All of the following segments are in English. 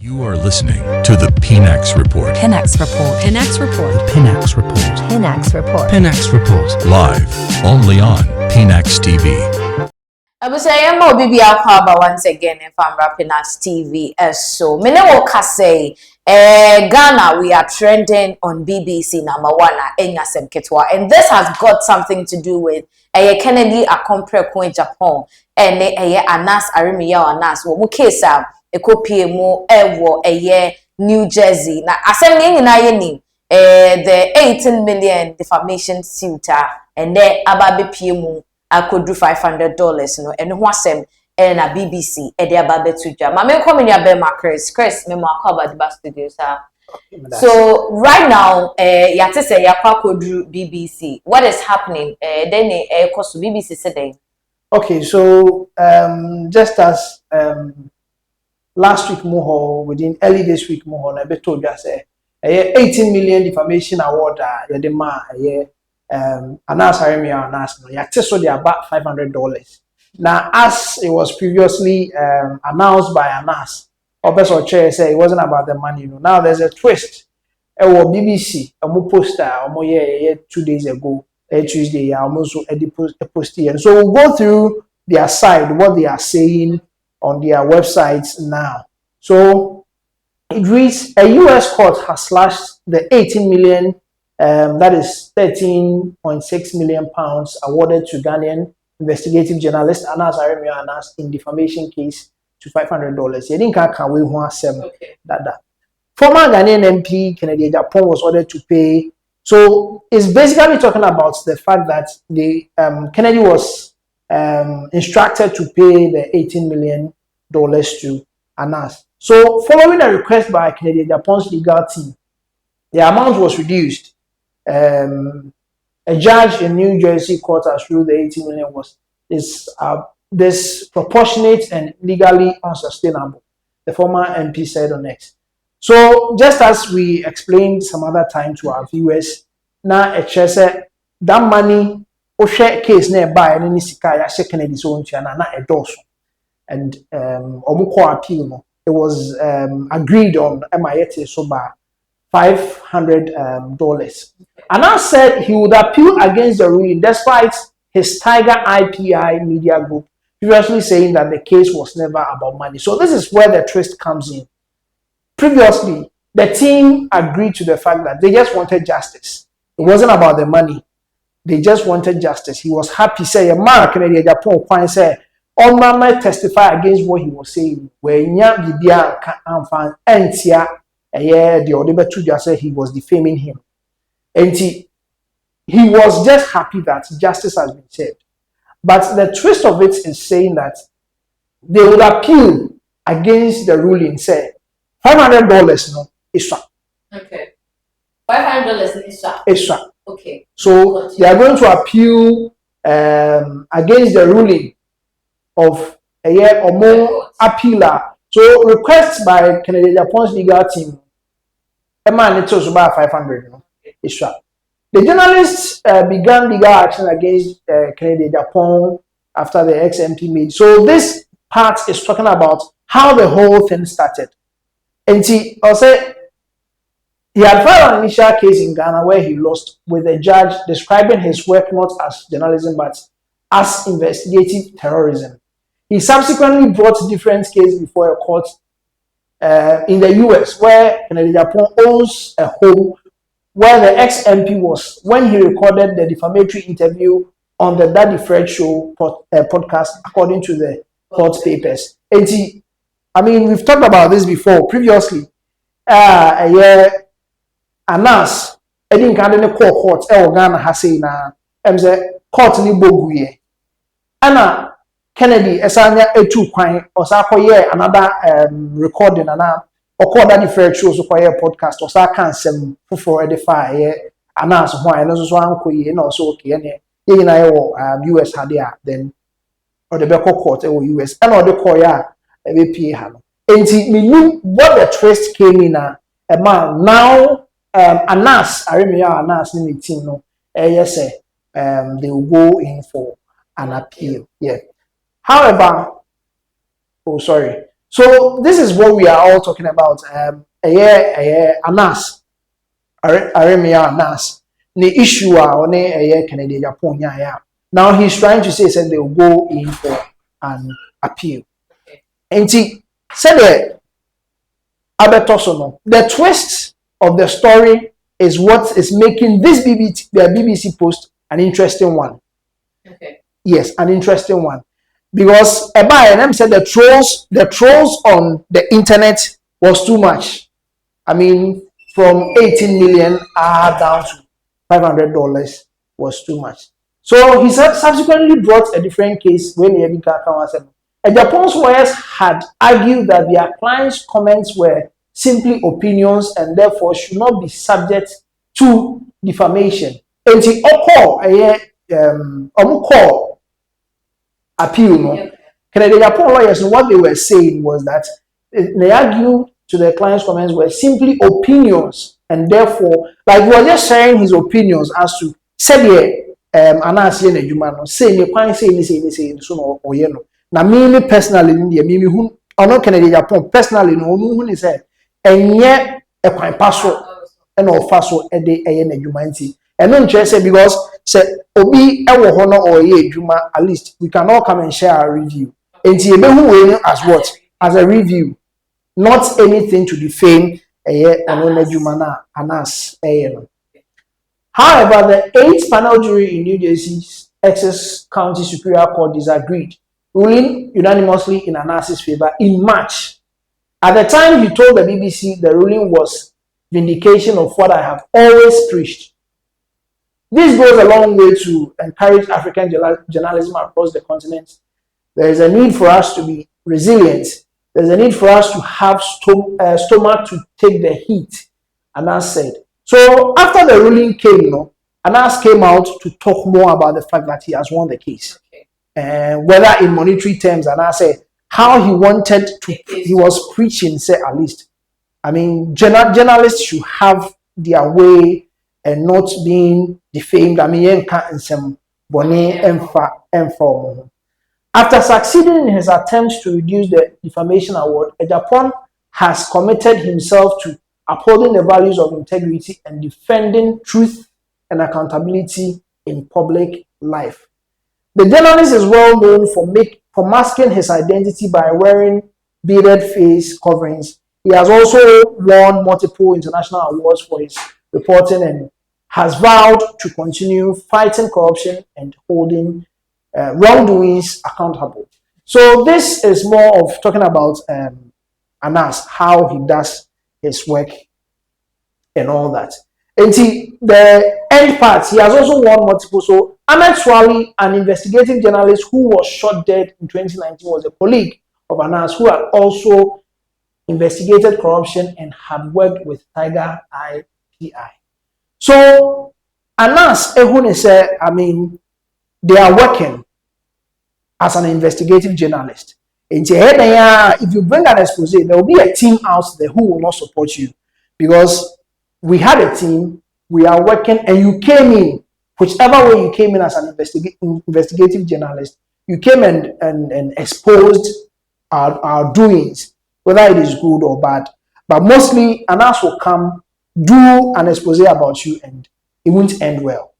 You are listening to the Pinax Report. Pinax Report. Pinax Report. The Pinax Report. Pinax Report. Pinax Report. Live only on Pinax TV. I was saying, I'm Bibi Alquaba once again in Famra Pinax TV. So, Minewoka say, Ghana, we are trending on BBC number one at Enyasem Ketwa. And this has got something to do with Kennedy Akompre Ko Agyapong and Anas Arimiya Anas. Wo case ekopie mu ewo New Jersey. Na asem ni nyina ye ni the 18 million defamation suit and then ababe pie mu akodu $500 no eno ho asem na BBC e de ababe tudwa. Ma me come ni abema Chris me mo akwa ba studio sa. So right now yate say yakwa kodu BBC. What is happening? Then cause BBC said. Okay, so just as last week moho within early this week moho na be told us 18 million defamation award the ma Anas Arimiya Anas no yate so they about $500. Now as it was previously announced by Anas Obeso Chair say it wasn't about the money, you know. Now there's a twist. BBC omo poster omo 2 days ago Tuesday almost a post here. So we'll go through their side what they are saying on their websites now. So it reads a US court has slashed the 18 million that is 13.6 million pounds awarded to Ghanaian investigative journalist Anas Arimiya Anas in defamation case to $500. You didn't can we want that. Former Ghanaian MP Kennedy Agyapong was ordered to pay. So it's basically talking about the fact that the Kennedy was instructed to pay the $18 million to Anas. So following a request by Kennedy Agyapong's legal team, the amount was reduced. A judge in New Jersey court has ruled the $18 million was disproportionate and legally unsustainable, the former MP said on X. So just as we explained some other time to our viewers, now a chair said that money share case nearby and any sika Kennedy's own channel na a dorsal. And omuko appeal it was agreed on MIT so by $500. And I said he would appeal against the ruling despite his Tiger IPI media group previously saying that the case was never about money. So this is where the twist comes in. Previously, the team agreed to the fact that they just wanted justice. It wasn't about the money. They just wanted justice. He was happy. Say, a man Kennedy Agyapong can say, all man testify against what he was saying. When Bibia can entia the other two just said he was defaming him. And he was just happy that justice has been served. But the twist of it is saying that they would appeal against the ruling, say $500 no extra. Okay. $500 extra. Okay. So they are going to appeal against the ruling of a year or more appealer. So requests by Kennedy Agyapong's legal team. A man it was about 500 extra. The journalists began legal action against Kennedy Agyapong after the ex-MP made. So this part is talking about how the whole thing started. And he also he had filed an initial case in Ghana where he lost with a judge describing his work not as journalism but as investigative terrorism. He subsequently brought different cases before a court in the US where Kennedy Agyapong owns a home where the ex-MP was when he recorded the defamatory interview on the Daddy Fred Show podcast according to the court papers. And I mean, we've talked about this before previously. Anas, Edin Kandene court, Ghana has say na, court ni boguye. Anna Kennedy, Esanya etu kwine, or another recording, or call Daddy Fred Show, so podcast, or can some for edify, Anas, why, and also one also okay, and US had then, or the Beko court, or US, and or the Koya. And me knew what the twist came in a man now Anas Arimiya Anas in the team no yes they will go in for an appeal. Yeah. However, So this is what we are all talking about. Anas, Aremia Anas, the issue on Canadian Agyapong. Now he's trying to say that they will go in for an appeal. And he said that Abetosono, the twist of the story is what is making this BBC post an interesting one. Okay. Yes, an interesting one. Because Eba said the trolls on the internet was too much. I mean, from 18 million down to $500 was too much. So he subsequently brought a different case when he had Agyapong's lawyers had argued that their client's comments were simply opinions and therefore should not be subject to defamation. And he call appeal. No, Canadian Agyapong lawyers, what they were saying was that they argued to the client's comments were simply opinions, and therefore, like he was just sharing his opinions as to say Anas yɛ n'adwuma no say ne kwan say ni so no ɔyɛ no. Na me personally ni me hu ɔno Canadian Agyapong personally no ɔno hu ni say ɛnyɛ ɛkwan pa so ɛna ɔfa so ɛde ɛyɛ n'adwuma nti ɛno nkyerɛ sɛ because sɛ obi ɛwɔ hɔ no ɔyɛ adwuma at least we can all come and share our review. Nti ebehu wei as what? As a review, not anything to defame ɛyɛ ɔno n'adwuma na Anas ɛyɛ no. However, the 8th panel jury in New Jersey's Essex County Superior Court disagreed, ruling unanimously in Anas's favor in March. At the time, he told the BBC the ruling was vindication of what I have always preached. This goes a long way to encourage African journalism across the continent. There is a need for us to be resilient. There's a need for us to have stomach to take the heat, Anas said. So after the ruling came, Anas came out to talk more about the fact that he has won the case. Whether in monetary terms, Anas said how he wanted to, he was preaching, say at least. I mean, journalists should have their way and not being defamed. I mean, after succeeding in his attempts to reduce the defamation award, Agyapong has committed himself to upholding the values of integrity and defending truth and accountability in public life. The journalist is well known for masking his identity by wearing beaded face coverings. He has also won multiple international awards for his reporting and has vowed to continue fighting corruption and holding wrongdoings accountable. So this is more of talking about Anas, how he does his work and all that. And the end part, he has also won multiple. So Ahmed Swali, an investigative journalist who was shot dead in 2019, was a colleague of Anas who had also investigated corruption and had worked with Tiger IPI. So Anas Ehune said, I mean, they are working as an investigative journalist. And if you bring an expose, there will be a team out there who will not support you. Because we had a team, we are working, and you came in, whichever way you came in as an investigative journalist, you came and exposed our doings, whether it is good or bad. But mostly, Anas will come, do an expose about you, and it won't end well.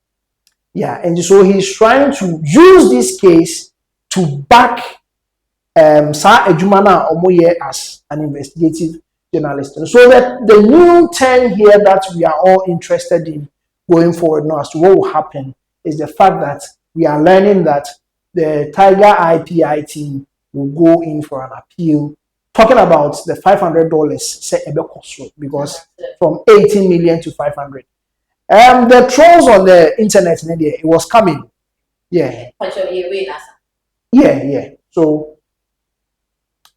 Yeah, and so he's trying to use this case to back Sa Ejumana Omoye as an investigative journalist. And so that the new turn here that we are all interested in going forward now as to what will happen is the fact that we are learning that the Tiger IPI team will go in for an appeal, talking about the $500 set because from 18 million to 500. The trolls on the internet, it was coming. Yeah. Yeah. So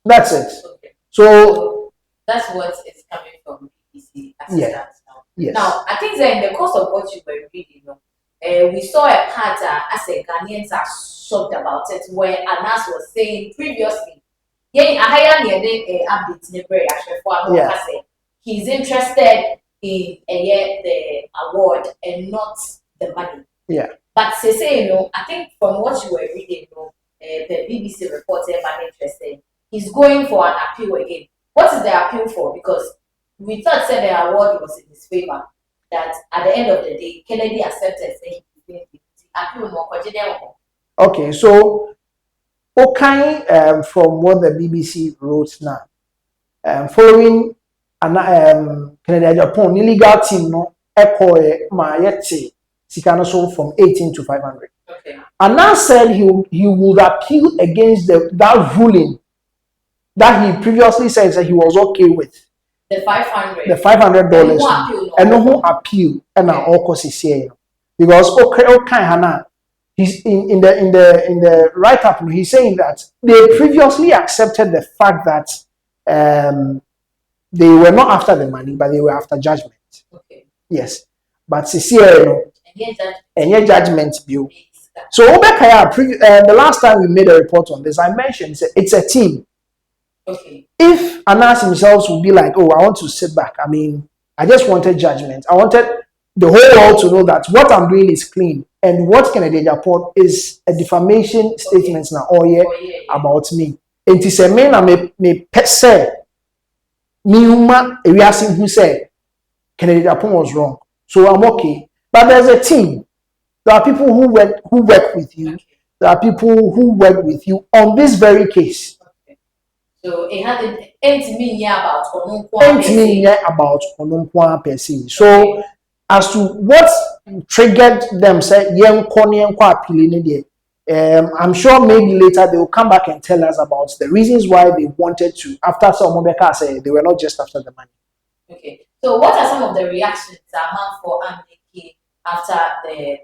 that's it. Okay. So that's what is coming from BBC. Yes. Now, I think that in the course of what you were reading, we saw a pattern as a Ghanaians are shocked about it, where Anas was saying previously, he's interested in the award and not the money. Yeah. But I think from what you were reading, the BBC reported about interested. he's going for an appeal again. What is the appeal for? Because we thought said the award was in his favor. That at the end of the day, Kennedy accepted saying he appeal no question. Okay, so okay, from what the BBC wrote now, following an Kennedy Agyapong illegal team no echo ma yete sikano sold from 18 to 500. Okay. And now said he would appeal against that ruling that he previously said that he was okay with. The $500. The $500. And no appeal and now all cause here. Because okay Hana, he's in the write up he's saying that they previously accepted the fact that they were not after the money, but they were after judgment. Okay. Yes. But Cecilia, and your judgment view. So the last time we made a report on this, I mentioned it's a team. Okay. If Anas himself would be like, oh, I want to sit back. I mean, I just wanted judgment. I wanted the whole world to know that what I'm doing is clean. And what Kennedy Agyapong is a defamation statement now all year about me. It is a man I may say me we asking who said Kennedy Agyapong was wrong. So I'm okay. But there's a team. There are people who work with you. There are people who work with you on this very case. Okay. So it had an about Onunkwa per se. So as to what triggered them, say I'm sure maybe later they will come back and tell us about the reasons why they wanted to. After some Mobeka said they were not just after the money. Okay. So what are some of the reactions for Amiki after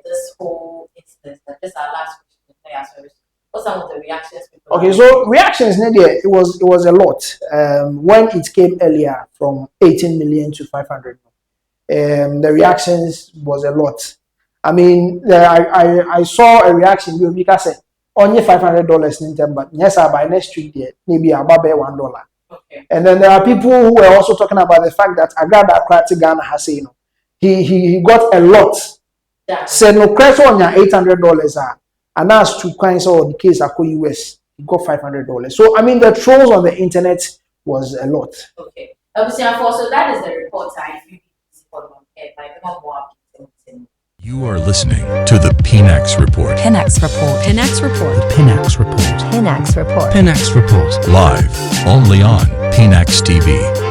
this whole incident? That's our last question. What some of the reactions? Okay, so reactions, Nadia, it was a lot. When it came earlier from 18 million to 500, the reactions was a lot. I mean, I saw a reaction. Mika said, only $500 in them, but yes, I buy next week there, maybe about $1. Okay. And then there are people who were also talking about the fact that Agada Krati Ghana has said, he got a lot. Said no credit on your $800 and that's two kinds of the case at US. He got $500. So I mean the trolls on the internet was a lot. Okay. So that is the report. You are listening to the PNX Report. PNX Report. PNX Report. The PNX Report. PNX Report. PNX Report. Live only on PNX TV.